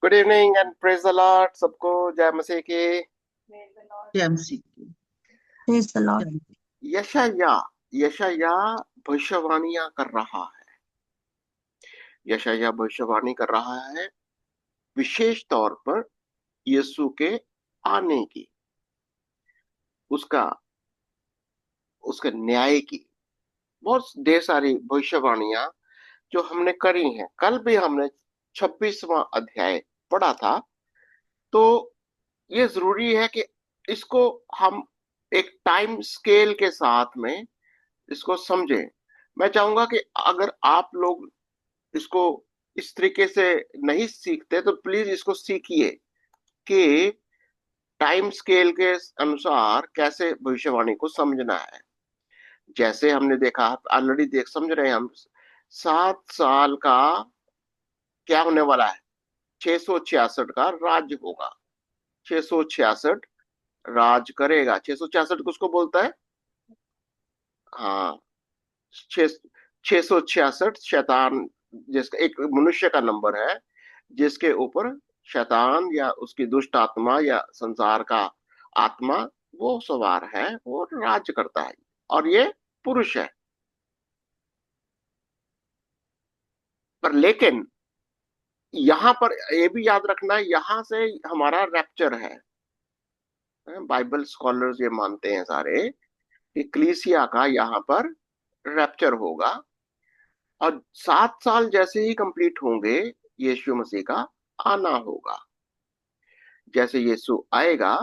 Good evening and praise the lord. सबको जय मसीह की। टीएमसी की। Praise the lord. यशाया यशाया भविष्यवाणियां कर रहा है। यशाया भविष्यवाणी कर रहा है विशेष तौर पर यीशु के आने की, उसका उसके न्याय की। बहुत ढेर सारी भविष्यवाणियां जो हमने करी हैं। कल भी हमने 26वां अध्याय पढ़ा था। तो ये जरूरी है कि इसको हम एक टाइम स्केल के साथ में इसको समझें। मैं चाहूंगा कि अगर आप लोग इसको इस तरीके से नहीं सीखते तो प्लीज इसको सीखिए कि टाइम स्केल के अनुसार कैसे भविष्यवाणी को समझना है। जैसे हमने देखा, ऑलरेडी देख समझ रहे हैं हम, 7 साल का क्या होने वाला है। 666 का राज्य होगा। 666 राज करेगा। 666 किसको बोलता है? हाँ, 666 शैतान, जिसका एक मनुष्य का नंबर है जिसके ऊपर शैतान या उसकी दुष्ट आत्मा या संसार का आत्मा वो सवार है और राज्य करता है। और ये पुरुष है। पर लेकिन यहाँ पर ये भी याद रखना, यहाँ से हमारा रैप्चर है। बाइबल स्कॉलर्स ये मानते हैं सारे कि कलीसिया का यहाँ पर रैप्चर होगा। और 7 साल जैसे ही कंप्लीट होंगे, यीशु मसीह का आना होगा। जैसे यीशु आएगा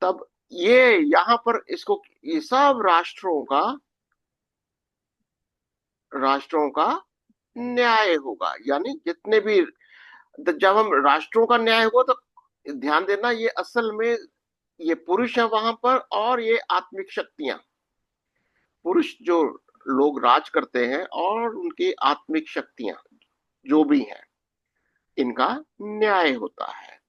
तब ये यहाँ पर इसको, ये सब राष्ट्रों का न्याय होगा। यानी जितने भी, जब हम राष्ट्रों का न्याय होगा तो ध्यान देना, ये असल में ये पुरुष है वहां पर, और ये आत्मिक शक्तियां, पुरुष जो लोग राज करते हैं और उनकी आत्मिक शक्तियां जो भी हैं, इनका न्याय होता है।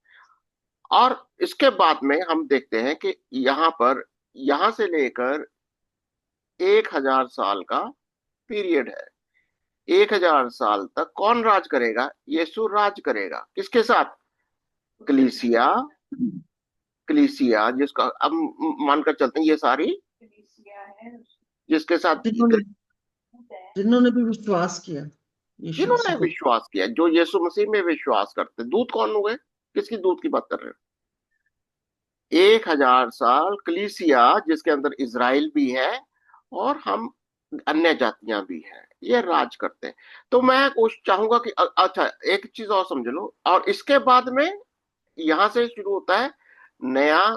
और इसके बाद में हम देखते हैं कि यहाँ पर, यहां से लेकर 1000 साल का पीरियड है। 1000 साल तक कौन राज करेगा? यीशु राज करेगा। किसके साथ? कलीसिया। कलीसिया जिसका अब मानकर चलते हैं ये सारी, जिसके साथ, जिन्होंने जिन्होंने भी विश्वास किया यीशु जिन्होंने मसीह को। विश्वास किया, जो यीशु मसीह में विश्वास करते। दूत कौन हुए? किसकी दूत की बात कर रहे हैं? 1000 साल कलीसिया, जिसके अंदर इज़राइल भी है और हम अन्य जातियां भी हैं, ये राज करते हैं। तो मैं कुछ चाहूंगा कि अच्छा, एक चीज और समझ लो। और इसके बाद में यहां से शुरू होता है नया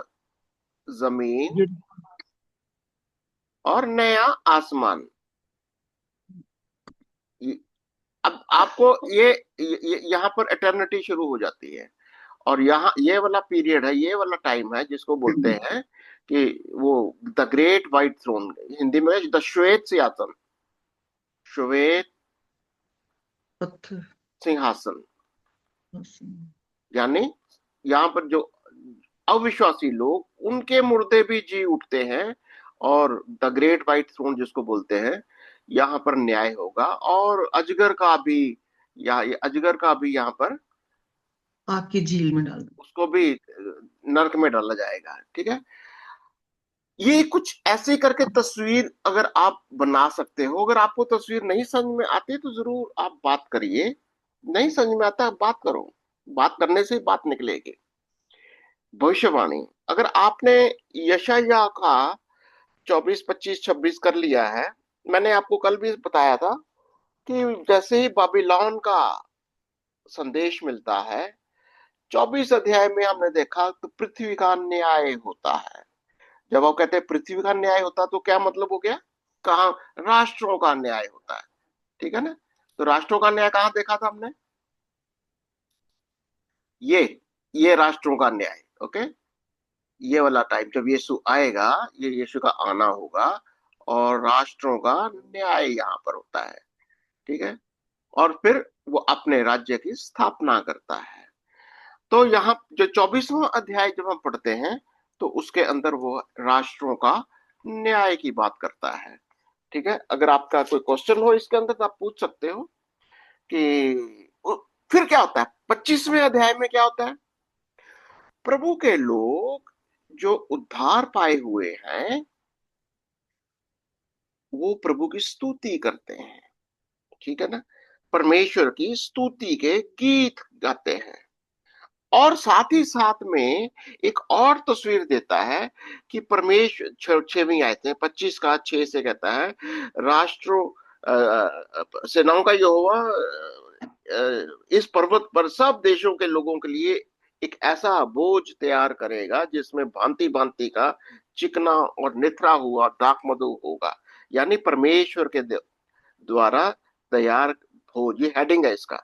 जमीन ये और नया आसमान। अब आपको यहाँ पर एटर्निटी शुरू हो जाती है। और यहाँ ये वाला पीरियड है, ये वाला टाइम है जिसको बोलते हैं कि वो the great white throne, Hindi में द श्वेत सिंहासन। श्वेत पत्थर। सिंहासन। यानी यहाँ पर जो अविश्वासी लोग, उनके मुर्दे भी जी उठते हैं। और द ग्रेट व्हाइट थ्रोन जिसको बोलते हैं, यहाँ पर न्याय होगा। और अजगर का भी, या ये अजगर का भी यहाँ पर, आग की झील में डाल दो। उसको भी नरक में डाला जाएगा। ठीक है। ये कुछ ऐसे करके तस्वीर अगर आप बना सकते हो। अगर आपको तस्वीर नहीं समझ में आती तो जरूर आप बात करिए। नहीं समझ में आता, बात करो। बात करने से ही बात निकलेगी। भविष्यवाणी, अगर आपने यशाया का 24, 25, 26 कर लिया है, मैंने आपको कल भी बताया था कि जैसे ही बाबिलोन का संदेश मिलता है, 24 अध्याय में हमने देखा तो पृथ्वी का न्याय होता है। जब आप कहते हैं पृथ्वी का न्याय होता तो क्या मतलब हो गया? कहाँ? राष्ट्रों का न्याय होता है। ठीक है ना? तो राष्ट्रों का न्याय कहाँ देखा था हमने? ये ये राष्ट्रों का न्याय। ओके। ये वाला टाइम जब यीशु आएगा, ये यीशु का आना होगा और राष्ट्रों का न्याय यहाँ पर होता है। ठीक है। और फिर वो अपने राज्य की स्थापना करता है। तो यहाँ जो 24वां अध्याय जब हम पढ़ते हैं तो उसके अंदर वो राष्ट्रों का न्याय की बात करता है। ठीक है। अगर आपका कोई क्वेश्चन हो इसके अंदर तो आप पूछ सकते हो कि फिर क्या होता है। 25वें अध्याय में क्या होता है? प्रभु के लोग जो उद्धार पाए हुए हैं वो प्रभु की स्तुति करते हैं, ठीक है ना, परमेश्वर की स्तुति के गीत गाते हैं। और साथ ही साथ में एक और तस्वीर देता है कि परमेश्वर, 6वीं आयत है 25 का 6 से कहता है, राष्ट्रों सेनाओं का यहोवा इस पर्वत पर सब देशों के लोगों के लिए एक ऐसा बोझ तैयार करेगा जिसमें भांति भांति का चिकना और निथरा हुआ दाख मधु होगा। यानी परमेश्वर के द्वारा तैयार भोज, ये हेडिंग है इसका।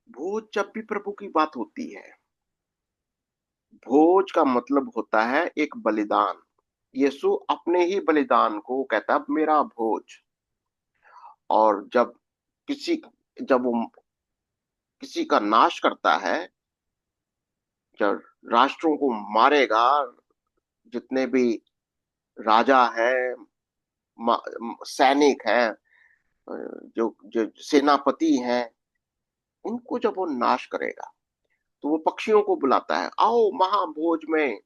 भोज, जब भी प्रभु की बात होती है, भोज का मतलब होता है एक बलिदान। यीशु अपने ही बलिदान को कहता है मेरा भोज। और किसी जब वो किसी का नाश करता है, जब राष्ट्रों को मारेगा, जितने भी राजा है, सैनिक है, जो जो सेनापति हैं, उनको जब वो नाश करेगा तो वो पक्षियों को बुलाता है, आओ महाभोज में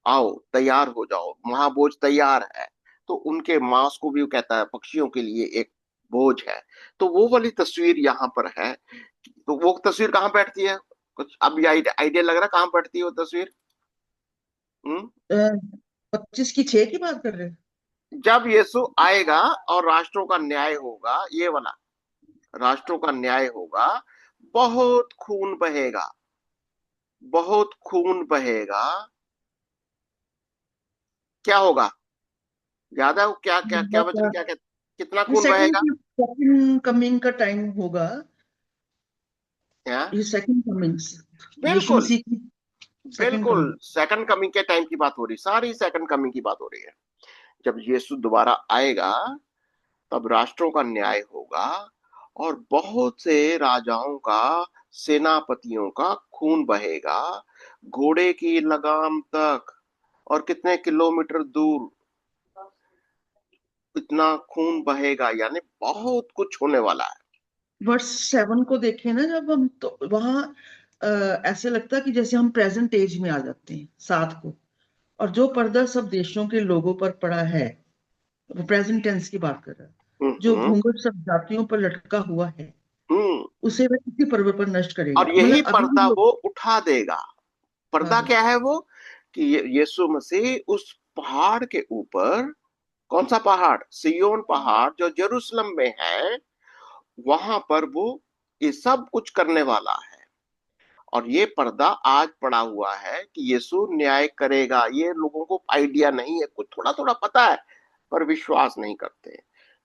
आओ, तैयार हो जाओ, महाभोज तैयार है। तो उनके मांस को भी वो कहता है पक्षियों के लिए एक भोज है। तो वो वाली तस्वीर यहाँ पर है। तो वो तस्वीर कहाँ बैठती है? कुछ अभी आइडिया लग रहा है कहाँ बैठती है वो तस्वीर? हम्म? 25 की 6 की बात कर रहे हैं? जब यीशु आएगा और राष्ट्रों का न्याय होगा, ये वाला, राष्ट्रों का न्याय होगा, बहुत खून बहेगा, बहुत खून बहेगा। क्या होगा? याद है वो क्या क्या क्या वचन, क्या क्या, कितना ये खून बहेगा? सेकंड सेकंड कमिंग का टाइम होगा। क्या? ये सेकंड कमिंग, यीशु बिल्कुल, मसीह की सेकंड बिल्कुल कमिंग। सेकंड कमिंग के टाइम की बात हो रही, सारी सेकंड कमिंग की बात हो रही है। जब यीशु दोबारा आएगा तब राष्ट्रों का न्याय होगा और बहुत से राजाओं का, सेनापतियों का खून बहेगा, घोड़े की लगाम तक। और कितने किलोमीटर दूर इतना खून बहेगा, यानी बहुत कुछ होने वाला है। वर्स 7 को देखें ना जब हम, तो वहां ऐसे लगता है कि जैसे हम प्रेजेंट एज में आ जाते हैं 7 को। और जो पर्दा सब देशों के लोगों पर पड़ा है, वो प्रेजेंट टेंस की बात कर रहा है। जो हम्म। घूंघट सब जातियों पर लटका हुआ है, हम्म। उसे वह किसी पर्वत पर नष्ट और करेगा। यही मतलब अभी पर्दा भी वो उठा देगा। हाँ पर्दा हाँ क्या है वो? कि यीशु मसीह उस पहाड़ के ऊपर, कौन सा पहाड़? सिय्योन पहाड़ जो यरूशलेम में है, वहां पर वो ये सब कुछ करने वाला है। और ये पर्दा आज पड़ा हुआ है कि यीशु न्याय करेगा। ये लोगों को आइडिया नहीं है, कुछ थोड़ा थोड़ा पता है पर विश्वास नहीं करते।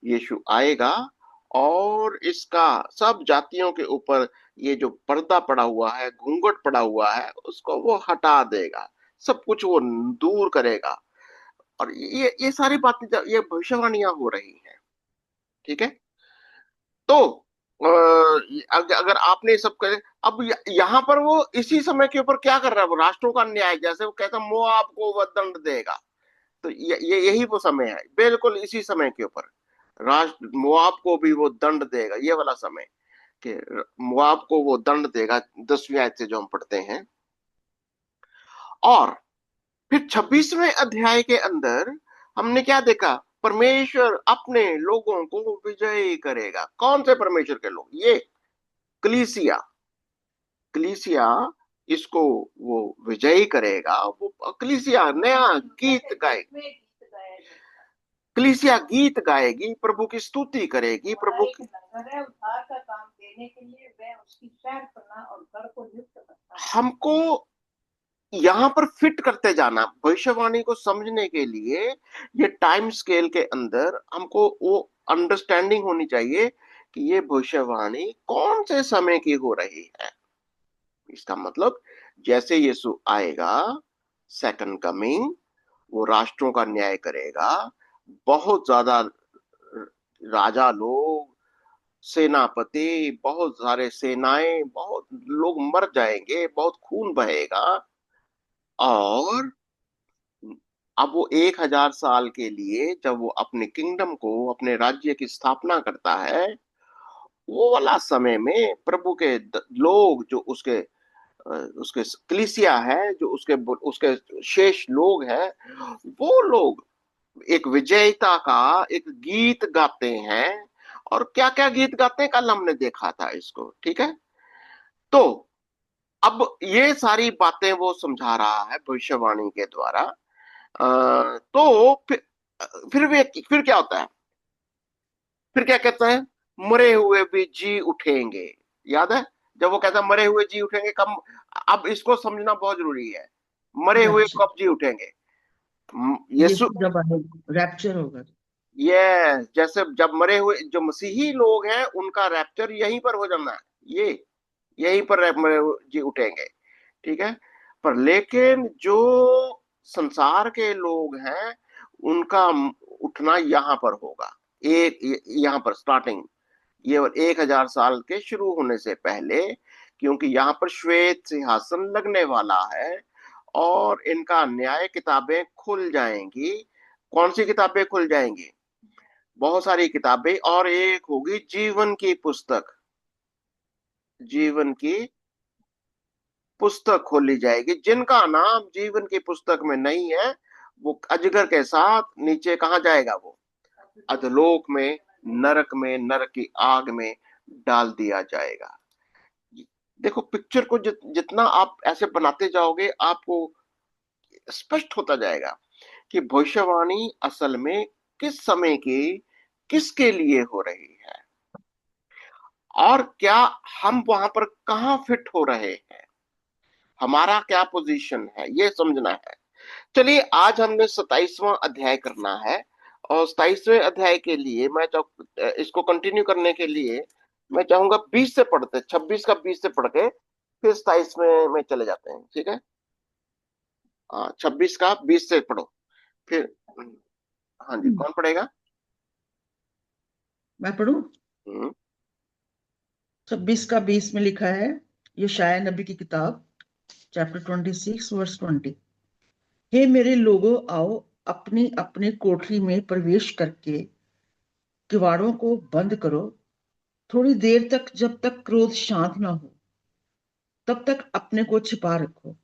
यीशु आएगा और इसका सब जातियों के ऊपर ये जो पर्दा पड़ा हुआ है, घूंघट पड़ा हुआ है, उसको वो हटा देगा, सब कुछ वो दूर करेगा। और ये सारी बातें ये भविष्यवाणियां हो रही हैं, ठीक है। तो अगर आपने ये सब करे, अब यहाँ पर वो इसी समय के ऊपर क्या कर रहा है? वो राष्ट्रों का न्याय, जैसे वो कहता है मोआब को वह दंड देगा। तो यही वो समय है, बिल्कुल इसी समय के ऊपर राष्ट्र मोआब को भी वो दंड देगा, ये वाला समय कि मोआब को वो दंड देगा, 10वीं आयत से जो हम पढ़ते हैं। और फिर 26वें अध्याय के अंदर हमने क्या देखा? परमेश्वर अपने लोगों को विजयी करेगा। कौन से परमेश्वर के लोग? ये कलीसिया, कलीसिया इसको वो विजयी करेगा। वो कलीसिया नया गीत गाए, कलीसिया गीत गाएगी, प्रभु की स्तुति करेगी, प्रभु की। उद्धार का काम देने के लिए वह उसकी शहरपनाह और घर को नियुक्त करता है। हमको यहाँ पर फिट करते जाना भविष्यवाणी को समझने के लिए। ये टाइम स्केल के अंदर हमको वो अंडरस्टैंडिंग होनी चाहिए कि ये भविष्यवाणी कौन से समय की हो रही है। इसका मतलब जैसे यीशु आएगा, सेकंड कमिंग, वो राष्ट्रों का न्याय करेगा, बहुत ज्यादा राजा लोग, सेनापति, बहुत सारे सेनाएं, बहुत लोग मर जाएंगे, बहुत खून बहेगा। और अब वो 1000 साल के लिए जब वो अपने किंगडम को, अपने राज्य की स्थापना करता है, वो वाला समय में प्रभु के लोग जो उसके कलीसिया है, जो उसके उसके शेष लोग हैं, वो लोग एक विजयता का एक गीत गाते हैं। और क्या क्या गीत गाते हैं कल हमने देखा था इसको, ठीक है। तो अब ये सारी बातें वो समझा रहा है भविष्यवाणी के द्वारा। तो फिर क्या होता है, फिर क्या कहता है, मरे हुए भी जी उठेंगे। याद है जब वो कहता है मरे हुए जी उठेंगे कब? अब इसको समझना बहुत जरूरी है, मरे हुए रैप्चर, कब जी उठेंगे? यीशु, यीशु जब आएगा रैप्चर होगा। ये जैसे जब मरे हुए जो मसीही लोग हैं उनका रैप्चर यहीं पर हो जाना है, ये यहीं पर मरे हुए जी उठेंगे, ठीक है। पर लेकिन जो संसार के लोग हैं उनका उठना यहाँ पर होगा, एक यहाँ पर स्टार्टिंग, ये 1000 साल के शुरू होने से पहले, क्योंकि यहाँ पर श्वेत सिंहासन लगने वाला है और इनका न्याय किताबें खुल जाएंगी। कौन सी किताबें खुल जाएंगी? बहुत सारी किताबें, और एक होगी जीवन की पुस्तक। जीवन की पुस्तक खोली जाएगी, जिनका नाम जीवन की पुस्तक में नहीं है वो अजगर के साथ नीचे कहाँ जाएगा? वो अधलोक में, नरक की आग में डाल दिया जाएगा। देखो पिक्चर को जितना आप ऐसे बनाते जाओगे आपको स्पष्ट होता जाएगा कि भविष्यवाणी असल में किस समय की, किसके लिए हो रही है, और क्या हम वहां पर कहाँ फिट हो रहे हैं, हमारा क्या पोजीशन है, ये समझना है। चलिए आज हमने 27वां अध्याय करना है, और 27वें अध्याय के लिए इसको कंटिन्यू करने के लिए मैं चाहूंगा 20 से पढ़ते, 26 का 20 से पढ़ के फिर 27 में चले जाते हैं, ठीक है। हाँ 26 का 20 से पढ़ो फिर। हाँ जी, कौन पढ़ेगा? मैं पढ़ूं? हम्म। 26 का 20 में लिखा है, यशायाह नबी की किताब, चैप्टर 26 वर्स 20। हे मेरे लोगों, आओ अपनी अपनी कोठरी में प्रवेश करके किवाड़ों को बंद करो। थोड़ी देर तक, जब तक क्रोध शांत ना हो, तब तक अपने को छिपा रखो।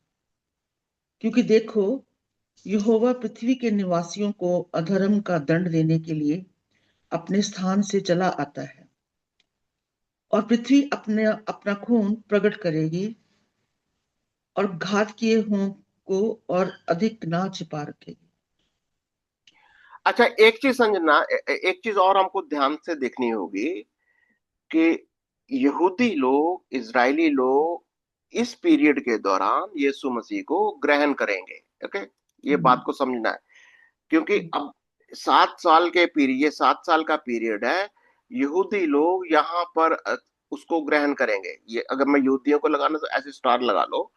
क्योंकि देखो, यहोवा पृथ्वी के निवासियों को अधर्म का दंड देने के लिए अपने स्थान से चला आता है, और पृथ्वी अपने अपना खून प्रकट करेगी और घात किए हुओं को और अधिक ना छिपा रखेगी। अच्छा एक चीज समझना, एक चीज और हमको ध्यान से देखनी होगी कि यहूदी लोग, इजरायली लोग इस पीरियड के दौरान यीशु मसीह को ग्रहण करेंगे, ओके। ये बात को समझना है, क्योंकि अब 7 साल के पीरियड, ये 7 साल का पीरियड है। यहूदी लोग यहाँ पर उसको ग्रहण करेंगे। ये अगर मैं यहूदियों को लगाना तो ऐसे स्टार लगा लो,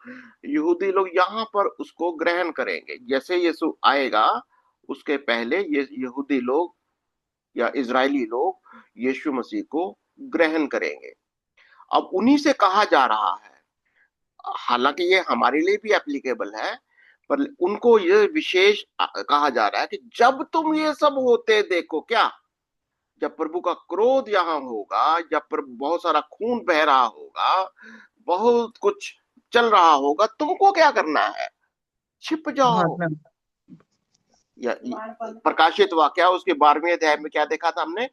यहूदी लोग यहाँ पर उसको ग्रहण करेंगे। जैसे यीशु आएगा उसके पहले ये यहूदी लोग या इजरायली लोग यीशु मसीह को ग्रहण करेंगे। अब उन्हीं से कहा जा रहा है, हालांकि ये हमारे लिए भी एप्लीकेबल है, पर उनको ये विशेष कहा जा रहा है कि जब तुम ये सब होते देखो, क्या? जब प्रभु का क्रोध यहाँ होगा, जब पर बहुत सारा खून बह रहा होगा, बहुत कुछ चल रहा होगा, तुमको क्या करना है? छिप जाओ। भागना। या प्रकाशित वाक्य उसके 12वें अध्याय में क्या देखा था हमने,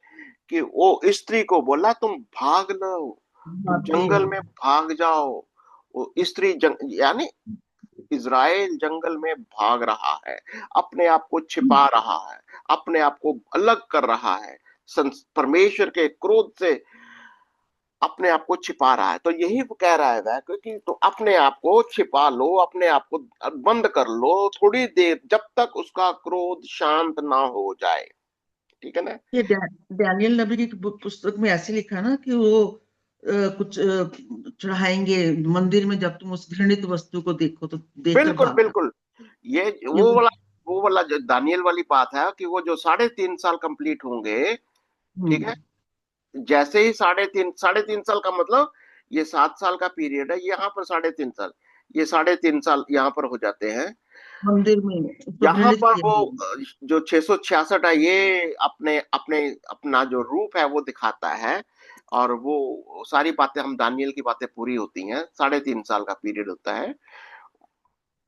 कि वो स्त्री को बोला तुम भाग लो, तुम भागते जंगल रहो। में भाग जाओ। वो स्त्री यानी इज़राइल जंगल में भाग रहा है, अपने आप को छिपा रहा है, अपने आप को अलग कर रहा है, परमेश्वर के क्रोध से अपने आप को छिपा रहा है। तो यही वो कह रहा है वह, क्योंकि तो अपने आप को छिपा लो, अपने आप को बंद कर लो थोड़ी देर, जब तक उसका क्रोध शांत ना हो जाए, ठीक है ना। ये डैनियल नबी की पुस्तक में ऐसे लिखा ना कि वो कुछ चढ़ाएंगे मंदिर में, जब तुम उस घृणित वस्तु को देखो तो देखकर बिल्कुल भागना। बिल्कुल, ये ये वो। वो वाला जो दानियल वाली बात है कि वो जो 3.5 साल कंप्लीट होंगे, ठीक है। हम्म। जैसे ही 3.5 साल का मतलब ये 7 साल का पीरियड है, यहाँ पर 3.5 साल, ये 3.5 साल यहाँ पर हो जाते हैं। मंदिर में उसको यहाँ घृणित पर किया वो गया। जो 666 है, ये अपने अपने अपना जो रूप है वो दिखाता है। और वो सारी बातें, हम दानियल की बातें पूरी होती हैं, 3.5 साल का पीरियड होता है।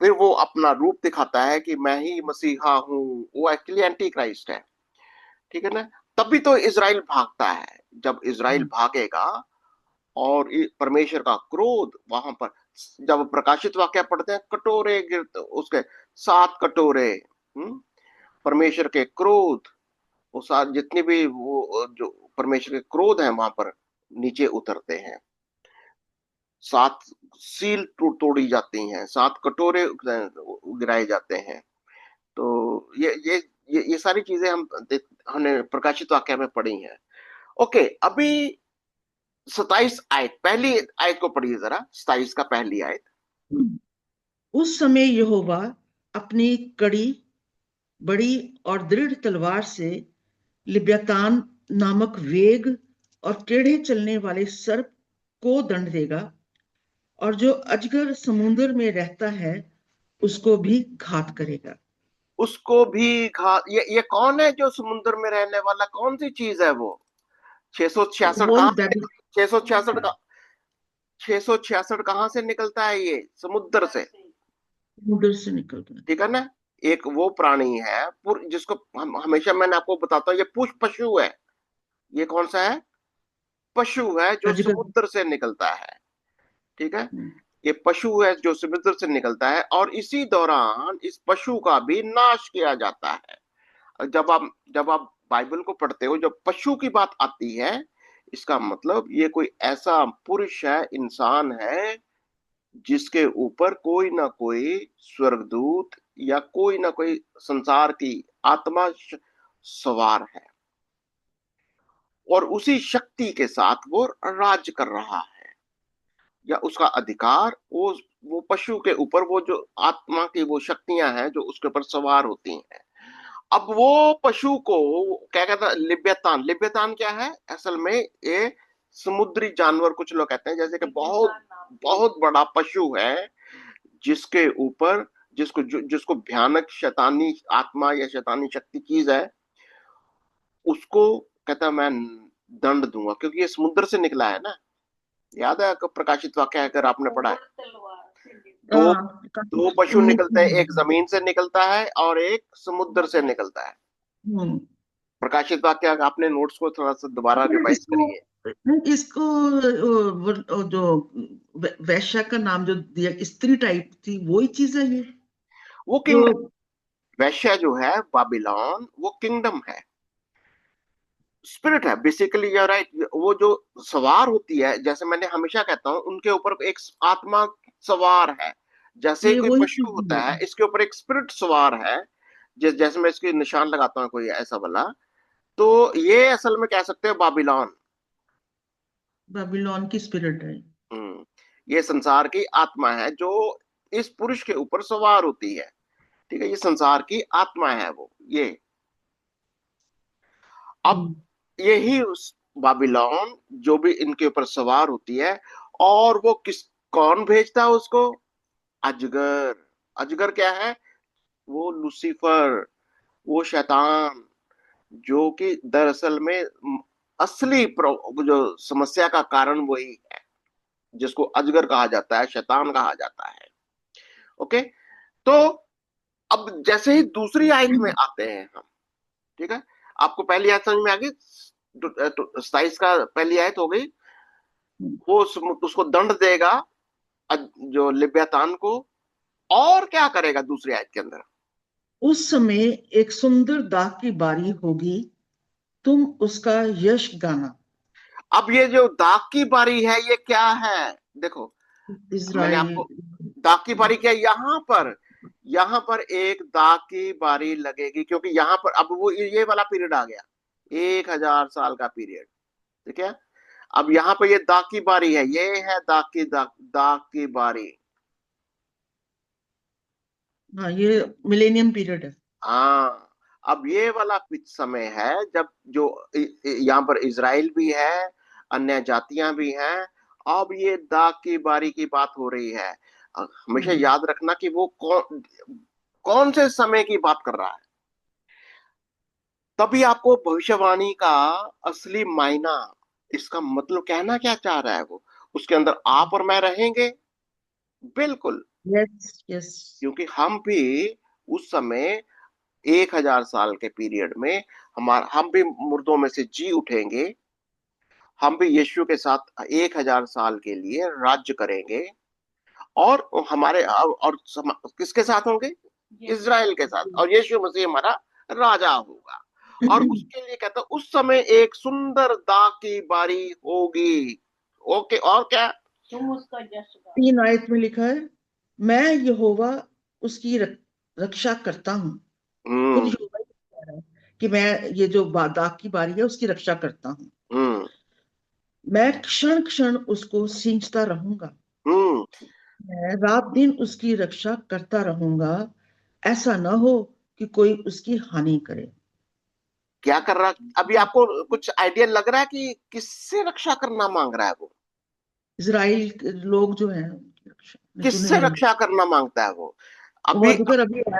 फिर वो अपना रूप दिखाता है कि मैं ही मसीहा हूँ। वो एक्चुअली एंटी क्राइस्ट है, ठीक है ना। तभी तो इज़राइल भागता है। जब इज़राइल भागेगा और परमेश्वर का क्रोध वहां पर, जब प्रकाशित वाक्य पढ़ते हैं, कटोरे गिरते उसके 7 कटोरे, परमेश्वर के क्रोध, वो सात जितनी भी वो जो परमेश्वर के क्रोध है वहां पर नीचे उतरते हैं। 7 सील तोड़ी जाती हैं, 7 कटोरे गिराए जाते हैं। तो ये सारी चीजें हमने प्रकाशित वाक्य में पढ़ी हैं। ओके, अभी 27 आयत, पहली आयत को पढ़िए जरा, 27 का पहली आयत। उस समय यहोवा अपनी कड़ी, बड़ी और दृढ़ तलवार से लिब्यातान नामक वेग और टेढ़े चलने वाले सर्प को दंड देगा, और जो अजगर समुद्र में रहता है उसको भी घात करेगा। उसको भी घा ये कौन है जो समुद्र में रहने वाला, कौन सी चीज है वो? 666 वही कहाँ से? बैबी 666 का 666 कहाँ से निकलता है? ये समुद्र से, समुद्र से निकलता है। ठीक है ना। एक वो प्राणी है जिसको हम हमेशा, मैंने आपको बताता हूँ, ये पुष पशु है। ये कौन सा है? पशु है जो अजगर। समुद्र से निकलता है, ठीक है। ये पशु है जो समुद्र से निकलता है, और इसी दौरान इस पशु का भी नाश किया जाता है। जब आप बाइबल को पढ़ते हो, जब पशु की बात आती है, इसका मतलब ये कोई ऐसा पुरुष है, इंसान है, जिसके ऊपर कोई ना कोई स्वर्गदूत या कोई ना कोई संसार की आत्मा सवार है, और उसी शक्ति के साथ वो राज कर रहा है, या उसका अधिकार वो पशु के ऊपर, वो जो आत्मा की वो शक्तियां हैं जो उसके ऊपर सवार होती हैं। अब वो पशु को क्या कहता है? लिव्यतान। लिव्यतान क्या है असल में? ये समुद्री जानवर, कुछ लोग कहते हैं, जैसे कि बहुत बहुत बड़ा पशु है, जिसके ऊपर जिसको भयानक शैतानी आत्मा या शैतानी शक्ति चीज है, उसको कहता है मैं दंड दूंगा, क्योंकि ये समुद्र से निकला है ना। याद है आपको प्रकाशित वाक्य अगर आपने पढ़ा है? दो हाँ, दो पशु निकलते हैं, एक जमीन से निकलता है और एक समुद्र से निकलता है। हम्म। प्रकाशित वाक्य आपने नोट्स को थोड़ा सा दोबारा रिवाइज इसको करिए। इसको जो वैश्या का नाम जो दिया, स्त्री टाइप थी, वही चीज है ये वो जो। किंगडम, वैश्या जो है बाबिलोन, वो किंगडम है, स्पिरिट है बेसिकली, या राइट। वो जो सवार होती है, जैसे मैंने हमेशा कहता हूँ, उनके ऊपर एक आत्मा सवार है। जैसे ये कोई वही पशु चीज होता है। है, इसके ऊपर एक स्पिरिट सवार है। जैसे मैं इसके निशान लगाता हूँ कोई ऐसा वाला, तो ये असल में कह सकते हैं बाबिलोन। बेबीलोन की स्पिरिट है। हम्म, ये संसार की आत्मा है जो इस पुरुष के ऊपर सवार होती है, ठीक है। ये संसार की आत्मा है वो, ये। अब हम्म। यही उस बाबिलोन जो भी इनके ऊपर सवार होती है, और वो कौन भेजता है उसको? अजगर। अजगर क्या है? वो लूसीफर, वो शैतान, जो कि दरअसल में असली जो समस्या का कारण वही है, जिसको अजगर कहा जाता है, शैतान कहा जाता है। ओके, तो अब जैसे ही दूसरी आयत में आते हैं हम, ठीक है। आपको पहली आयत समझ में आ गई? 27 का पहली आयत हो गई। वो उसको दंड देगा, जो लिव्यातान को। और क्या करेगा दूसरी आयत के अंदर? उस समय एक सुंदर दाग की बारी होगी, तुम उसका यश गाना। अब ये जो दाग की बारी है, ये क्या है? देखो, मैंने इज़राइल। आपको, दाग की बारी क्या है? यहाँ पर एक दाग की बारी लगेगी, क्योंकि यहाँ पर अब वो ये वाला पीरियड आ गया, 1,000 साल का पीरियड, ठीक है। अब यहाँ पर ये दाग की बारी है, ये है दाग की बारी। हाँ, ये मिलेनियम पीरियड है। हाँ, अब ये वाला समय है जब जो यहाँ पर इज़राइल भी है, अन्य जातियां भी हैं। अब ये दाग की बारी की बात हो रही है। हमेशा हम्म। याद रखना कि वो कौन कौन से समय की बात कर रहा है। तभी आपको भविष्यवाणी का असली मायना इसका मतलब कहना क्या चाह रहा है वो? उसके अंदर आप और मैं रहेंगे, बिल्कुल। Yes yes. क्योंकि हम भी उस समय 1,000 साल के पीरियड में हम भी मुर्दों में से जी उठेंगे। हम भी यीशु के साथ 1,000 साल के लिए राज्य करेंगे। और हमारे किसके साथ होंगे? इज़राइल के साथ। और यीशु मसीह हमारा राजा होगा। और उसके लिए कहता है उस समय एक सुंदर दाग की बारी होगी। ओके, और क्या? तुम उसका यश गाओ। 3 आयत में लिखा है, मैं यहोवा उसकी रक्षा करता हूँ। खुद हम्म। यहोवा ही कह रहा है कि मैं ये जो दाग की बारी है उसकी रक्षा करता हूँ। हम्म। मैं क्षण क्षण उसको सींचता रहूंगा, हम्म। मैं रात दिन उसकी रक्षा करता रहूंगा, ऐसा ना हो कि कोई उसकी हानि करे। क्या कर रहा? अभी आपको कुछ आइडिया लग रहा है कि किससे रक्षा करना मांग रहा है वो? इजराइल के लोग जो हैं उनकी रक्षा, अपने चुने किससे हुए लोग। रक्षा करना मांगता है वो? वो अभी। अजगर अभी है ना,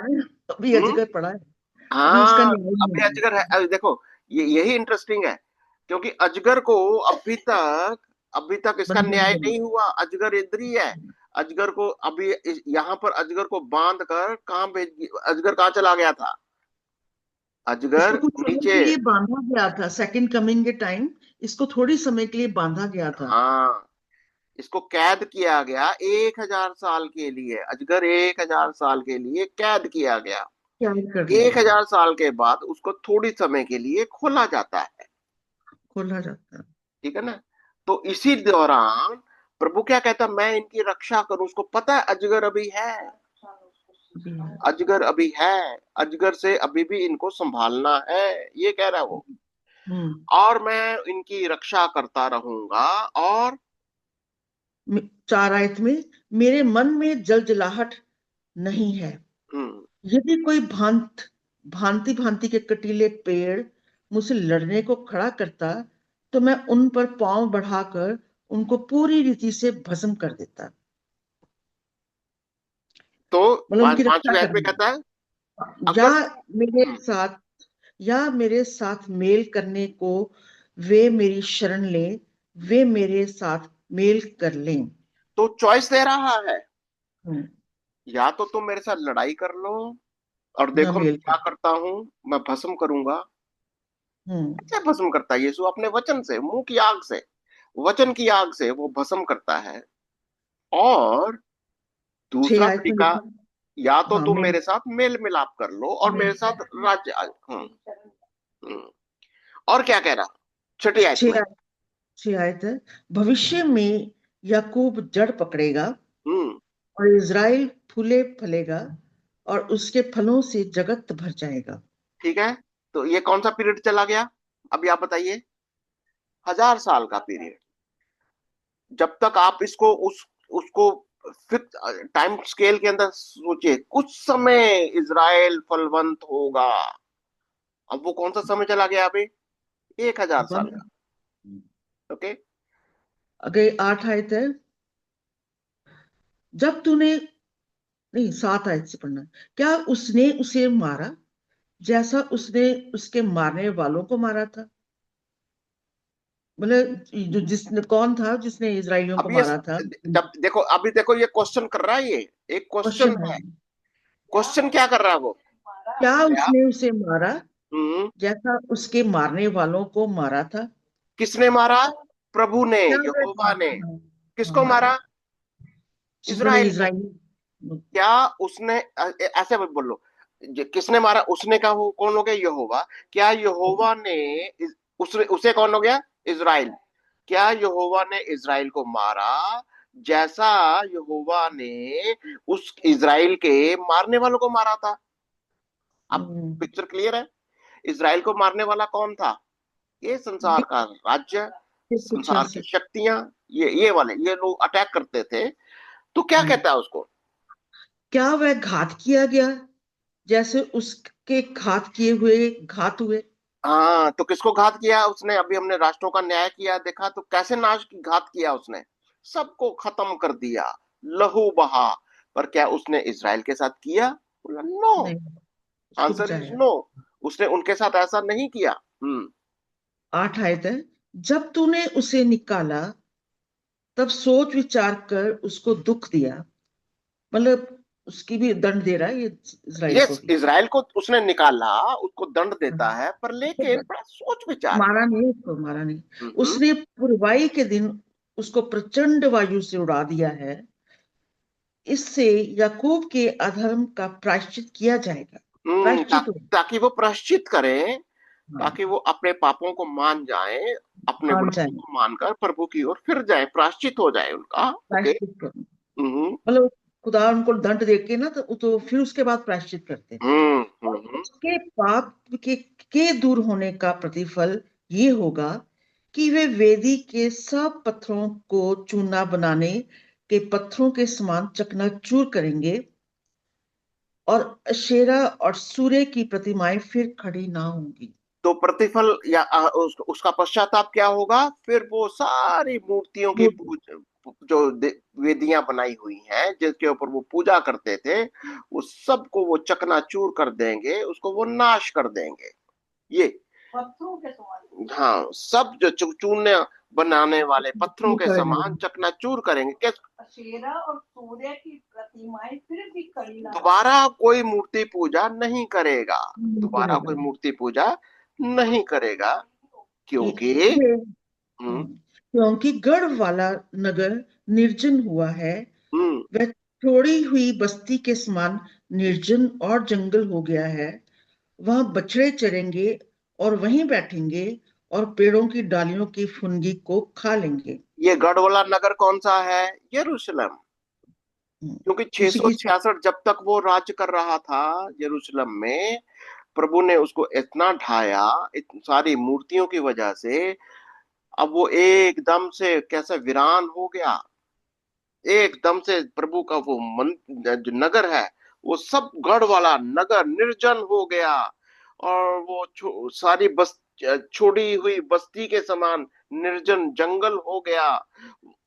अभी हम्म। अजगर पड़ा है, अभी उसका हाँ, न्याय नहीं अभी हुआ। अजगर है। अभी देखो, ये यही इंटरेस्टिंग है। क्योंकि अजगर को अभी तक इसका बंधक न्याय बना। नहीं हुआ। अजगर इधर ही है। अजगर को अभी यहाँ पर अजगर को बांध कर कहाँ भेज, अजगर कहाँ चला गया था? इसको अजगर कुछ समय नीचे। के लिए बांधा गया था, सेकंड कमिंग के टाइम इसको थोड़ी समय के लिए बांधा गया था। हाँ, इसको कैद किया गया 1,000 साल के लिए। अजगर 1,000 साल के लिए कैद किया गया। क्या कर एक दिया, हजार साल के बाद उसको थोड़ी समय के लिए खोला जाता है। खोला जाता है। ठीक है ना? तो इसी दौरान प्रभु क्या कहता, मैं इनकी रक्षा करूं। उसको पता है अजगर अभी है। अभी है। अजगर अभी है। अजगर से अभी भी इनको संभालना है, ये कह रहा है वो। हम्म। और मैं इनकी रक्षा करता रहूंगा। और 4 आयत में, मेरे मन में जलजलाहट नहीं है। हम्म। यदि कोई भांति भांति के कटीले पेड़ मुझसे लड़ने को खड़ा करता, तो मैं उन पर पांव बढ़ाकर उनको पूरी रीति से भस्म कर देता। तो मतलब उनकी रक्षा पांचवी आयत में कहता करना, है, या अगर तुम मेरे साथ या मेरे साथ मेल करने को वे मेरी शरण लें, वे मेरे साथ मेल कर लें। तो चॉइस दे रहा है। हम्म, या तो तुम मेरे साथ लड़ाई कर लो, और या देखो मैं मेल कर। क्या करता हूं, मैं भस्म करूंगा। हम्म। कैसे भस्म करता है यीशु? अपने वचन से, मुंह की आग से, वचन की आग से वो भस्म करता है। और छह दूसरा आयत में तरीका, लिखा। या तो हाँ, तुम मेल मेरे साथ मेल मिलाप कर लो और मेरे मेल। साथ राज्य हम्म। और क्या कह रहा? छठी आयत छह में। आयत 6 आयत है, भविष्य में याकूब जड़ पकड़ेगा हम्म। और इज़राइल फूले फलेगा और उसके फलों से जगत भर जाएगा। ठीक है। तो ये कौन सा पीरियड चला गया? अभी आप बताइए। 1,000 साल का पीरियड। जब तक आप इसको उसको फिक्स टाइम स्केल के अंदर सोचिए, कुछ समय इज़राइल फलवंत होगा। अब वो कौन सा समय चला गया अभी? 1,000 साल बंद। का। ओके। अगले 8 आयत है, जब तूने, नहीं 7 आयत से पढ़ना, क्या उसने उसे मारा जैसा उसने उसके मारने वालों को मारा था। मतलब जो जिसने, कौन था जिसने इजराइलियों को अब ये मारा था। जब देखो, अभी देखो, ये क्वेश्चन कर रहा है। ये एक क्वेश्चन क्वेश्चन है, है। क्वेश्चन क्या कर रहा है वो? क्या क्या? उसने उसे मारा हम्म। जैसा उसके मारने वालों को मारा था। किसने मारा? प्रभु ने, क्या वह यहोवा ने। हाँ, किसको हाँ, मारा? मैंने इज़राइल को। इजराइल। क्या उसने ऐसे मत बोलो। किसने मारा? उसने का वो कौन हो गया? यहोवा। क्या यहोवा ने उसने उसे कौन हो गया? इज़राइल। क्या यहोवा ने इज़राइल को मारा जैसा यहोवा ने उस इज़राइल के मारने वालों को मारा था? अब पिक्चर क्लियर है। इज़राइल को मारने वाला कौन था? ये संसार का राज्य, कुछ संसार की शक्तियां, ये वाले ये लोग अटैक करते थे। तो क्या कहता है उसको? क्या वह घात किया गया जैसे उसके घात किए हुए घात हुए। हाँ, तो किसको घात किया उसने? अभी हमने राष्ट्रों का न्याय किया, देखा तो कैसे नाश की घात किया उसने। सबको खत्म कर दिया, लहू बहा। पर क्या उसने इज़राइल के साथ किया? बोला नो। नहीं, उसको आंसर इज बचाया। नो। उसने उनके साथ ऐसा नहीं किया। हम्म। 8 आयत है, जब तूने उसे निकाला तब सोच विचार कर उसको दुख दिया। मतलब उसकी भी दंड दे रहा है ये इसराइल को यस, भी। इज़राइल को उसने निकाला, उसको दंड देता हाँ, है, पर उसको लेकिन बड़ा सोच विचार मारा नहीं, उसको मारा नहीं। हम्म उसने पुरवाई के दिन उसको प्रचंड वायु से उड़ा दिया है। इससे याकूब के अधर्म का प्रायश्चित किया जाएगा। प्रायश्चित हो। ताकि वो प्रायश्चित करें, हाँ, ताकि वो अपने पापों को मान जाए, अपने मान गुनाहों जाए। को मानकर प्रभु की ओर फिर जाए, प्रायश्चित हो जाए उनका। ओके। प्रायश्चित करो। हम्म मतलब खुदा उनको दंड देके ना, तो फिर उसके बाद प्रायश्चित करते हैं। और हम्म। उसके पाप के दूर होने का प्रतिफल ये होगा कि वे वेदी के सब पत्थरों को चूना बनाने के पत्थरों के समान चकनाचूर करेंगे, और अशेरा और सूर्य की प्रतिमाएं फिर खड़ी ना होंगी। तो प्रतिफल या उसका पश्चाताप क्या होगा? फिर वो सारी मूर्तियों की वो जो वेदियां बनाई हुई हैं जिसके ऊपर वो पूजा करते थे, वो सबको वो चकनाचूर कर देंगे, उसको वो नाश कर देंगे। ये पत्थरों के समान, हाँ, सब जो चूने बनाने वाले पत्थरों वो के करेंगे। समान चकनाचूर करेंगे। कैसे? अशेरा और सूर्य की प्रतिमाएं फिर भी खड़ी ना, दोबारा कोई मूर्ति पूजा नहीं करेगा, नहीं दोबारा करेगा। कोई मूर्ति पूजा नहीं करेगा, क्योंकि ये हम्म क्योंकि गढ़ वाला नगर निर्जन हुआ है। हम्म वह छोड़ी हुई बस्ती के समान निर्जन और जंगल हो गया है। वहां बछड़े चरेंगे और वहीं बैठेंगे, और पेड़ों की डालियों की फुनगी को खा लेंगे। ये गढ़ वाला नगर कौन सा है? यरूशलेम। हम्म, क्योंकि उसी की 666 जब तक वो राज्य कर रहा था यरूशलेम में, प्रभु ने उसको इतना ढाया, सारी मूर्तियों की वजह से। अब वो एकदम से कैसे वीरान हो गया, एकदम से प्रभु का वो जो नगर है, वो सब गढ़ वाला नगर निर्जन हो गया। और वो सारी छोड़ी हुई बस्ती के समान निर्जन जंगल हो गया।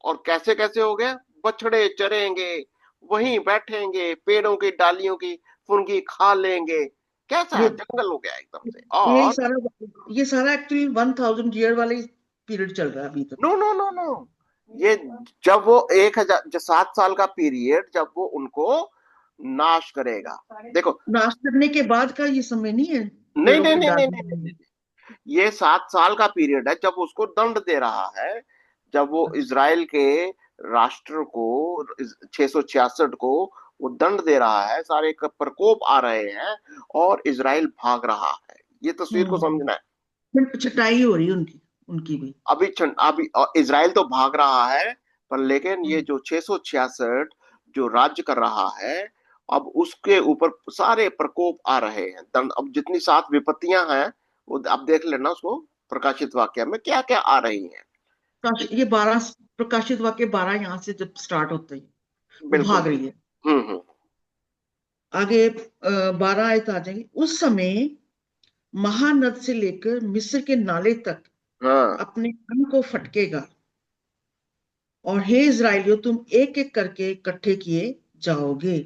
और कैसे कैसे हो गया? बछड़े चरेंगे, वहीं बैठेंगे, पेड़ों की डालियों की फुनगी खा लेंगे। कैसा ये जंगल हो गया एकदम से। यही और सारा ये सारा एक्चुअली 1000 ईयर वाले पीरियड चल रहा है अभी तक। नो नो नो नो, ये जब वो 1000 जो 7 साल का पीरियड, जब वो उनको नाश करेगा। देखो, नाश करने के बाद का ये समय नहीं है। नहीं पेड़ों नहीं की नहीं नहीं नहीं, नहीं, डाली। नहीं। ये 7 साल का पीरियड है जब उसको दंड दे रहा है, जब वो अच्छा। इज़राइल के राष्ट्र को, 666 को वो दंड दे रहा है, सारे का प्रकोप आ रहे हैं और इज़राइल भाग रहा है। ये तस्वीर को समझना है। फिर छटाई हो रही है उनकी उनकी भी। अभी इज़राइल तो भाग रहा है, पर लेकिन ये हम्म, जो 666 जो राज्य कर रहा है, अब उसके ऊपर सारे प्रकोप आ रहे हैं, दंड। अब जितनी 7 विपत्तियां हैं, वो आप देख लेना उसको, प्रकाशित वाक्य में क्या क्या आ रही हैं। ये 12 प्रकाशित वाक्य 12 यहाँ से जब स्टार्ट होते हैं वो बिल्कुल भाग रही है। बिल्कुल आगे 12 आयत आ जाएंगे। उस समय महानद से लेकर मिस्र के नाले तक हाँ। अपने अंग को फटकेगा, और हे इज़राइलियों तुम एक एक करके इकट्ठे किए जाओगे।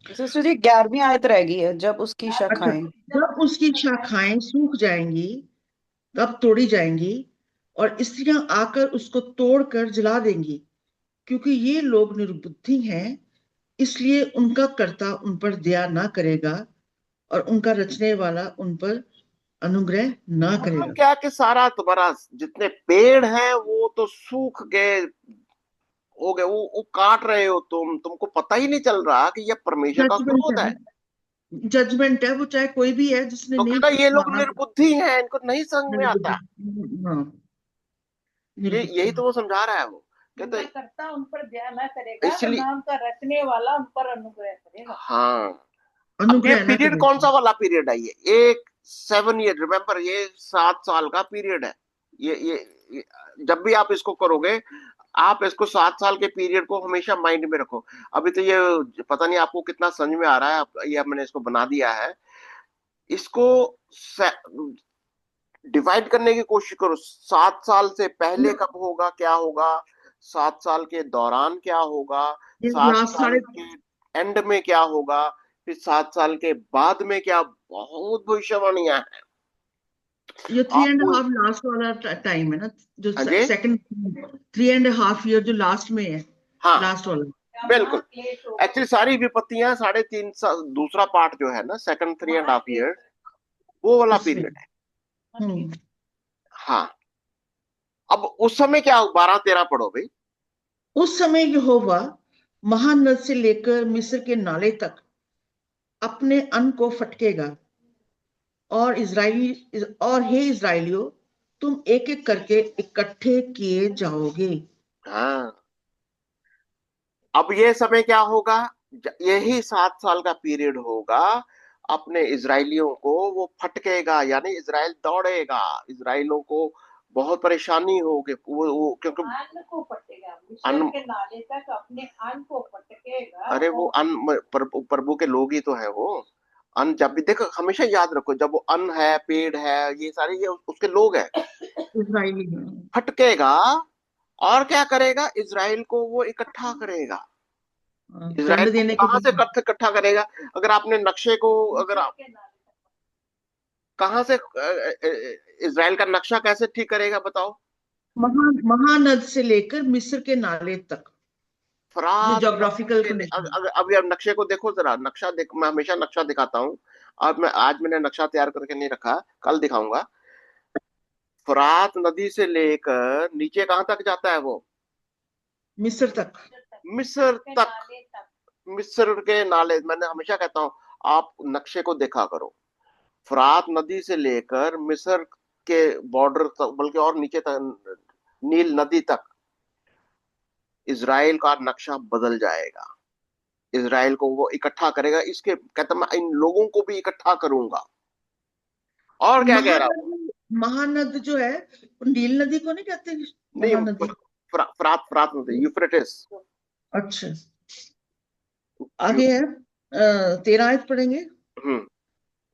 सिस्टर जी 11वीं आयत रह गई है, जब उसकी अच्छा। शाखाएं। जब उसकी शाखाएं सूख जाएंगी तब तोड़ी जाएंगी, और स्त्रियां आकर उसको तोड़कर जला देंगी, क्योंकि ये लोग निर्बुद्धि हैं। इसलिए उनका कर्ता उन पर दया ना करेगा, और उनका रचने वाला उन पर अनुग्रह ना मतलब करेगा। क्या कि सारा तुम्हारा जितने पेड़ हैं वो तो सूख गए, हो गए, वो काट रहे हो तुमको पता ही नहीं चल रहा कि ये परमेश्वर का जजमेंट क्रोध है। है। जजमेंट है वो, चाहे कोई भी है जिसने तो नहीं कहता ये लोग माना। निर्बुद्धि हैं, इनको नहीं समझ में निर्बुद्धि। आता। हाँ, ये निर्बुद्धि। यही तो वो समझा रहा है। वो कहते उनका कर्ता उन पर दया न करेगा, और इसलिए, ना उनका रचने वाला उन पर अनुग्रह करेगा। हाँ। अब ये अनुग्रह ना पीरियड कौन करेगा। सा वाला पीरियड है? ये एक 7 ईयर, रिमेम्बर, ये 7 साल का पीरियड है। ये जब भी आप इसको करोगे, आप इसको 7 साल के पीरियड को हमेशा माइंड में रखो। अभी तो ये पता नहीं आपको कितना समझ में आ रहा है, ये मैंने इसको बना दिया है। इसको डिवाइड करने की कोशिश करो, 7 साल से पहले कब होगा, क्या होगा, 7 साल के दौरान क्या होगा, ये सात लास्ट साल साढ़े के एंड में क्या होगा, फिर 7 साल के बाद में क्या, बहुत भविष्यवाणियां हैं। ये 3.5 आप लास्ट वाला टाइम है ना, जो अजय, सेकंड 3.5 ईयर जो लास्ट में है, हाँ लास्ट वाला। बिल्कुल। एक्चुअली सारी विपत्तियां 3.5 साल, दूसरा पार्ट जो है ना, सेकंड 3.5 ईयर, वो वाला उसमें पीरियड है। हम्म हाँ, अब उस समय क्या, 12-13 पढ़ो भाई। उस समय यहोवा महानद से लेकर मिस्र के नाले तक अपने अन्न को फटकेगा, और इजराइली और हे इजराइलियों, तुम एक एक करके इकट्ठे किए जाओगे। हाँ, अब ये समय क्या होगा, यही 7 साल का पीरियड होगा। अपने इजरायलियों को वो फटकेगा, यानी इजराइल दौड़ेगा, इजराइलों को बहुत परेशानी होगी। वो क्योंकि अन्न को पटेगा, मिस्र अन्न, के नाले तक अपने अन्न को पटकेगा। अरे वो और अन्न प्रभु के लोग ही तो है वो। अन्न जब भी देखो, हमेशा याद रखो, जब वो अन्न है, पेड़ है, ये सारे ये उसके लोग हैं। इजराइली फटकेगा, और क्या करेगा, इजराइल को वो इकट्ठा करेगा। इजराइल दंड को देने के कहाँ से बाद इकट्ठा करेगा? अगर आपने नक्शे को, अगर मिस्र आप के नाले तक। कहाँ से इजराइल का नक्शा कैसे ठीक करेगा बताओ? महानद से लेकर मिस्र के नाले तक, ये फरात नदी जोग्राफिकल से कंडीशन। अभी आप नक्शे को देखो जरा, नक्शा देख, मैं हमेशा नक्शा दिखाता हूँ। आज मैंने नक्शा तैयार करके नहीं रखा, कल दिखाऊंगा। फरात नदी से लेकर नीचे कहाँ तक जाता है वो? मिस्र तक। मिस्र के तक। नाले तक। मिस्र के नाले, मैंने हमेशा कहता हूँ, आप नक्शे को देखा करो। फरात नदी से लेकर मिस्र के बॉर्डर तक, बल्कि और नीचे तक, नील नदी तक, इजराइल का नक्शा बदल जाएगा। इजराइल को वो इकट्ठा करेगा, इसके कहता मैं इन लोगों को भी इकट्ठा करूंगा। और क्या कह रहा हूँ? महानद महानद जो है, वो नील नदी को नहीं कहते नहीं, महानदी? फरात नदी, यूफ्रेटिस। अच्छा, आगे है 13 आयत पढ़ेंगे। हम्म।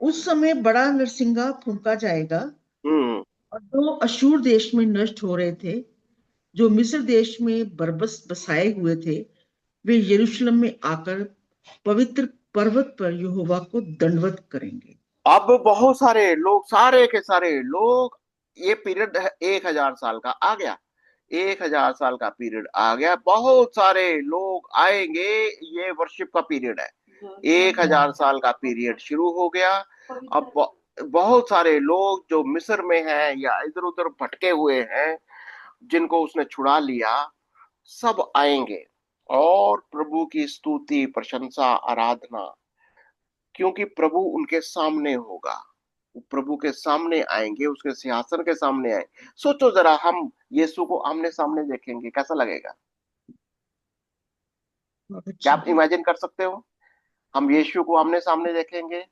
उस समय बड़ा नरसिंगा फूंका जाएगा, हम्म। और जो अशूर देश में नष्ट हो रहे थे, जो मिस्र देश में बरबस बसाए हुए थे, वे यरूशलेम में आकर पवित्र पर्वत पर यहोवा को दंडवत करेंगे। अब बहुत सारे लोग, सारे के सारे लोग, ये पीरियड 1,000 साल का आ गया। 1,000 साल का पीरियड आ गया, बहुत सारे लोग आएंगे। ये वर्शिप का पीरियड है। 1,000 साल का पीरियड शुरू हो गया। अब बहुत सारे लोग जो मिस्र में हैं या इधर उधर भटके हुए हैं, जिनको उसने छुड़ा लिया, सब आएंगे। और प्रभु की स्तुति, प्रशंसा, आराधना, क्योंकि प्रभु उनके सामने होगा। वो प्रभु के सामने आएंगे, उसके सिंहासन के सामने आए। सोचो जरा, हम यीशु को आमने सामने देखेंगे, कैसा लगेगा? बहुत क्या अच्छा। आप इमेजिन कर सकते हो? हम यीशु को आमने सामने देखेंगे,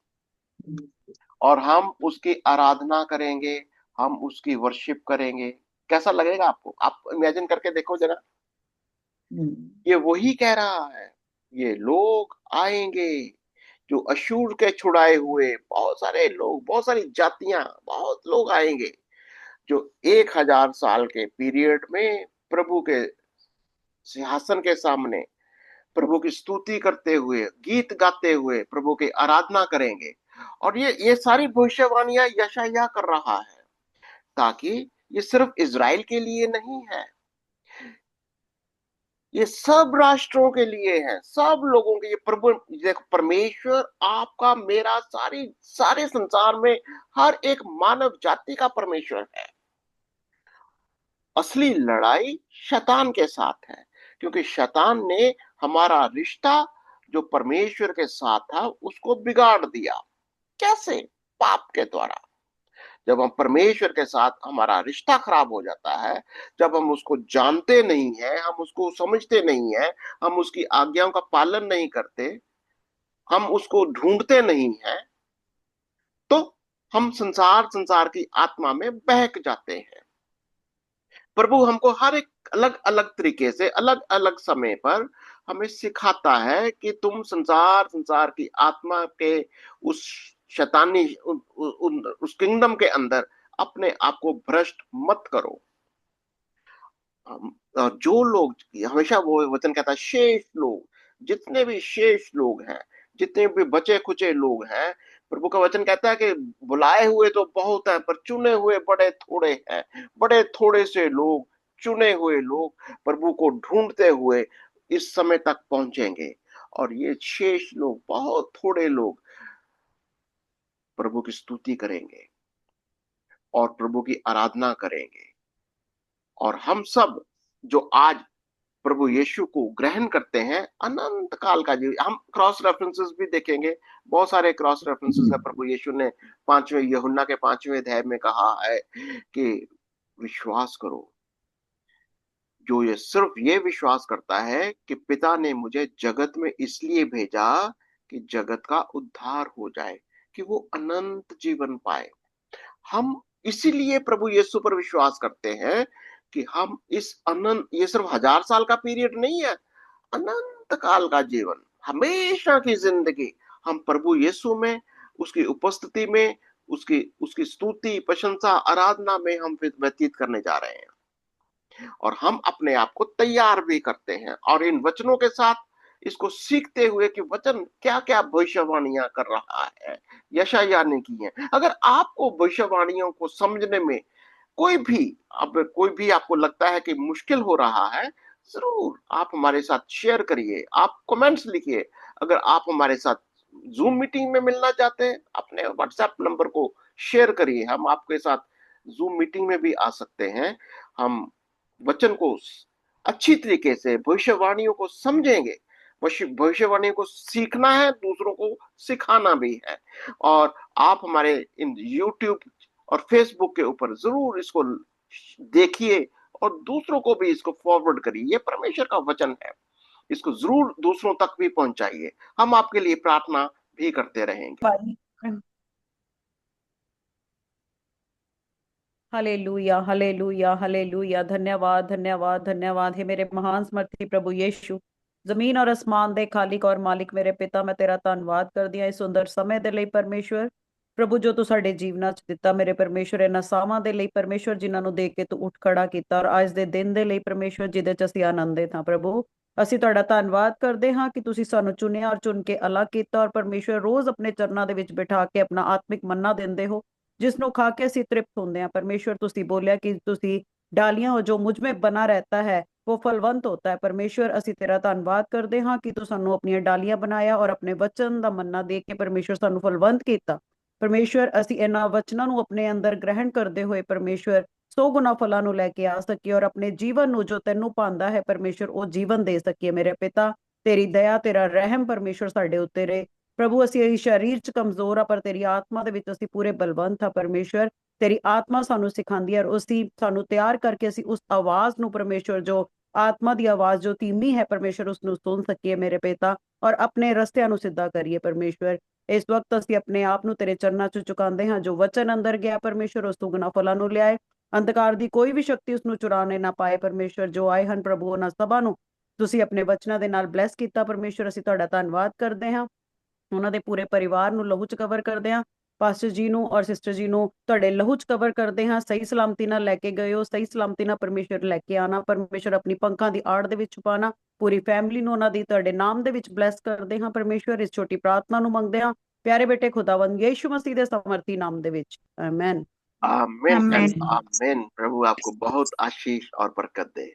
और हम उसकी आराधना करेंगे, हम उसकी वर्शिप करेंगे। कैसा लगेगा आपको? आप इमेजिन करके देखो जरा। हम्म। ये वही कह रहा है, ये लोग आएंगे जो अशूर के छुड़ाए हुए, बहुत सारे लोग, बहुत सारी जातियां, बहुत लोग आएंगे, जो 1,000 साल के पीरियड में प्रभु के सिंहासन के सामने प्रभु की स्तुति करते हुए, गीत गाते हुए प्रभु की आराधना करेंगे। और ये सारी भविष्यवाणियां यशायाह कर रहा है, ताकि ये सिर्फ इज़राइल के लिए नहीं है, ये सब राष्ट्रों के लिए है, सब लोगों के। ये प्रभु, देखो, परमेश्वर आपका, मेरा, सारी सारे संसार में हर एक मानव जाति का परमेश्वर है। असली लड़ाई शैतान के साथ है, क्योंकि शैतान ने हमारा रिश्ता जो परमेश्वर के साथ था उसको बिगाड़ दिया। कैसे? पाप के द्वारा। जब हम परमेश्वर के साथ, हमारा रिश्ता खराब हो जाता है, जब हम उसको जानते नहीं है, हम उसको समझते नहीं है, हम उसकी आज्ञाओं का पालन नहीं करते, हम उसको ढूंढते नहीं है, तो हम संसार संसार की आत्मा में बहक जाते हैं। प्रभु हमको हर एक अलग अलग तरीके से, अलग अलग समय पर हमें सिखाता है कि तुम संसार संसार की आत्मा के उस शैतानी उस किंगडम के अंदर अपने आप को भ्रष्ट मत करो। जो लोग, हमेशा वो वचन कहता है, शेष लोग, जितने भी शेष लोग हैं, जितने भी बचे खुचे लोग हैं, प्रभु का वचन कहता है कि बुलाए हुए तो बहुत हैं पर चुने हुए बड़े थोड़े हैं। बड़े थोड़े से लोग, चुने हुए लोग प्रभु को ढूंढते हुए इस समय तक पहुंचेंगे, और ये शेष लोग, बहुत थोड़े लोग प्रभु की स्तुति करेंगे और प्रभु की आराधना करेंगे। और हम सब जो आज प्रभु यीशु को ग्रहण करते हैं, अनंत काल का जीवन, हम क्रॉस रेफरेंसेस भी देखेंगे, बहुत सारे क्रॉस रेफरेंसेस है। प्रभु यीशु ने 5वें यूहन्ना के 5वें अध्याय में कहा है कि विश्वास करो, जो ये सिर्फ ये विश्वास करता है कि पिता ने मुझे जगत में इसलिए भेजा कि जगत का उद्धार हो जाए, कि वो अनंत जीवन पाए। हम इसीलिए प्रभु यीशु पर विश्वास करते हैं कि हम इस अनंत, ये सिर्फ 1000 साल का पीरियड नहीं है, अनंत काल का जीवन, हमेशा की जिंदगी हम प्रभु यीशु में, उसकी उपस्थिति में, उसकी उसकी स्तुति, प्रशंसा, आराधना में हम व्यतीत करने जा रहे हैं। और हम अपने आप को तैयार भी करते हैं, और इन वचनों के साथ इसको सीखते हुए कि वचन क्या क्या भविष्यवाणियां कर रहा है, यशायाह ने की है। अगर आपको भविष्यवाणियों को समझने में कोई भी आपको लगता है कि मुश्किल हो रहा है, जरूर आप हमारे साथ शेयर करिए, आप कमेंट्स लिखिए। अगर आप हमारे साथ जूम मीटिंग में मिलना चाहते हैं, अपने व्हाट्सएप नंबर को शेयर करिए, हम आपके साथ जूम मीटिंग में भी आ सकते हैं। हम वचन को अच्छी तरीके से, भविष्यवाणियों को समझेंगे। भविष्यवाणियों को सीखना है, दूसरों को सिखाना भी है। और आप हमारे इन YouTube और फेसबुक के ऊपर जरूर इसको देखिए और दूसरों को भी इसको फॉरवर्ड करिए। ये परमेश्वर का वचन है, इसको जरूर दूसरों तक भी पहुंचाइए। हम आपके लिए प्रार्थना भी करते रहेंगे। Hallelujah, hallelujah, hallelujah. धन्यवाद, धन्यवाद, धन्यवाद है मेरे महान समर्थी प्रभु यीशु। ਜ਼ਮੀਨ ਔਰ ਅਸਮਾਨ ਦੇ ਖਾਲਿਕ ਔਰ ਮਾਲਿਕ ਮੇਰੇ ਪਿਤਾ, ਮੈਂ ਤੇਰਾ ਧੰਨਵਾਦ ਕਰਦੀ ਹਾਂ ਇਸ ਸੁੰਦਰ ਸਮੇਂ ਦੇ ਲਈ ਪਰਮੇਸ਼ਵਰ। ਪ੍ਰਭੂ ਜੋ ਤੂੰ ਸਾਡੇ ਜੀਵਨਾਂ 'ਚ ਦਿੱਤਾ ਮੇਰੇ ਪਰਮੇਸ਼ਵਰ, ਇਹਨਾਂ ਸਾਵਾਂ ਦੇ ਲਈ ਪਰਮੇਸ਼ਵਰ ਜਿਨ੍ਹਾਂ ਨੂੰ ਦੇਖ ਕੇ ਤੂੰ ਉੱਠ ਖੜਾ ਕੀਤਾ, ਔਰ ਅੱਜ ਦੇ ਦਿਨ ਦੇ ਲਈ ਪਰਮੇਸ਼ਵਰ ਜਿਹਦੇ 'ਚ ਅਸੀਂ ਆਨੰਦਿਤ ਹਾਂ। ਪ੍ਰਭੂ ਅਸੀਂ ਤੁਹਾਡਾ ਧੰਨਵਾਦ ਕਰਦੇ ਹਾਂ ਕਿ ਤੁਸੀਂ ਸਾਨੂੰ ਚੁਣਿਆ ਔਰ ਚੁਣ ਕੇ ਅਲੱਗ ਕੀਤਾ, ਔਰ ਪਰਮੇਸ਼ਵਰ ਰੋਜ਼ ਆਪਣੇ ਚਰਨਾਂ ਦੇ ਵਿੱਚ ਬਿਠਾ ਕੇ ਆਪਣਾ ਆਤਮਿਕ ਮੰਨਾ ਦਿੰਦੇ ਹੋ, ਜਿਸ ਨੂੰ ਖਾ ਕੇ ਅਸੀਂ ਤ੍ਰਿਪਤ ਹੁੰਦੇ ਹਾਂ। ਪਰਮੇਸ਼ਵਰ ਤੁਸੀਂ ਬੋਲਿਆ ਕਿ ਤੁਸੀਂ डालियां हो जो मुझ में बना रहता है वो फलवंत होता है। परमेश्वर ਅਸੀਂ ਤੇਰਾ ਧੰਨਵਾਦ ਕਰਦੇ ਹਾਂ ਕਿ ਤੂੰ ਸਾਨੂੰ ਆਪਣੀਆਂ ਡਾਲੀਆਂ ਬਣਾਇਆ ਔਰ ਆਪਣੇ ਵਚਨ ਦਾ ਮੰਨਾ ਦੇ ਕੇ ਪਰਮੇਸ਼ਵਰ ਸਾਨੂੰ ਫਲਵੰਤ ਕੀਤਾ। ਪਰਮੇਸ਼ਵਰ ਅਸੀਂ ਇਹਨਾਂ ਵਚਨਾਂ ਨੂੰ ਆਪਣੇ ਅੰਦਰ ਗ੍ਰਹਿਣ ਕਰਦੇ ਹੋਏ ਪਰਮੇਸ਼ਵਰ 100 ਗੁਣਾ ਫਲਾਂ ਨੂੰ ਲੈ ਕੇ ਆ ਸਕੀਏ ਔਰ ਆਪਣੇ ਜੀਵਨ ਨੂੰ ਜੋ ਤੈਨੂੰ ਪਾਉਂਦਾ ਹੈ ਪਰਮੇਸ਼ਵਰ ਉਹ ਜੀਵਨ ਦੇ ਸਕੀਏ। ਮੇਰੇ ਪਿਤਾ ਤੇਰੀ ਦਇਆ ਤੇਰਾ ਰਹਿਮ ਪਰਮੇਸ਼ਵਰ ਸਾਡੇ ਉੱਤੇ ਰਹੇ। ਪ੍ਰਭੂ ਅਸੀਂ ਸਰੀਰ 'ਚ ਕਮਜ਼ੋਰ ਆ ਪਰ ਤੇਰੀ ਆਤਮਾ ਦੇ ਵਿੱਚ ਅਸੀਂ ਪੂਰੇ ਬਲਵੰਤ ਆ। ਪਰਮੇਸ਼ਵਰ तेरी आत्मा सानू सिखांदी है और उसी सानू तैयार करके असी उस आवाज नू परमेश्वर जो आत्मा दी आवाज जो धीमी है परमेश्वर उसनू सुन सकीए मेरे पिता, और अपने रस्तियां नू सिद्धा करिए। परमेश्वर इस वक्त असी अपने आप नू तेरे चरनां च चुकांदे हां। जो वचन अंदर गया परमेश्वर उस दुगना फलां नू लियाए, अंधकार दी कोई भी शक्ति उसनू चुराने ना पाए। परमेश्वर जो आए हन प्रभु उन्हां सभां नू तुसी अपने वचनां दे नाल ब्लैस कीता। परमेश्वर असी तुहाडा धन्नवाद करदे हां। ਉਹਨਾਂ ਦੇ ਪੂਰੇ ਪਰਿਵਾਰ ਨੂੰ ਲਹੂ ਚ ਕਵਰ ਕਰਦੇ ਹਾਂ। ਪਾਸਟਰ ਜੀ ਨੂੰ ਔਰ ਸਿਸਟਰ ਜੀ ਨੂੰ ਤੁਹਾਡੇ ਲਹੂ ਚ ਕਵਰ ਕਰਦੇ ਹਾਂ। ਸਹੀ ਸਲਾਮਤੀ ਨਾਲ ਲੈ ਕੇ ਗਏ ਹੋ, ਸਹੀ ਸਲਾਮਤੀ ਨਾਲ ਪਰਮੇਸ਼ਰ ਲੈ ਕੇ ਆਣਾ। ਪਰਮੇਸ਼ਰ ਆਪਣੀ ਪੰਖਾਂ ਦੀ ਆੜ ਦੇ ਵਿੱਚ ਛੁਪਾਣਾ। ਪੂਰੀ ਫੈਮਿਲੀ ਨੂੰ ਉਹਨਾਂ ਦੀ ਤੁਹਾਡੇ ਨਾਮ ਦੇ ਵਿੱਚ ਬਲੈਸ ਕਰਦੇ ਹਾਂ। ਪਰਮੇਸ਼ਰ ਇਸ ਛੋਟੀ ਪ੍ਰਾਰਥਨਾ ਨੂੰ ਮੰਗਦੇ ਹਾਂ ਪਿਆਰੇ ਬੇਟੇ खुदावंद यीशु मसीह ਦੇ ਸਮਰਥੀ ਨਾਮ ਦੇ ਵਿੱਚ, आमेन। आमीन एंड आमीन। प्रभु आपको बहुत आशीष और बरकत दे।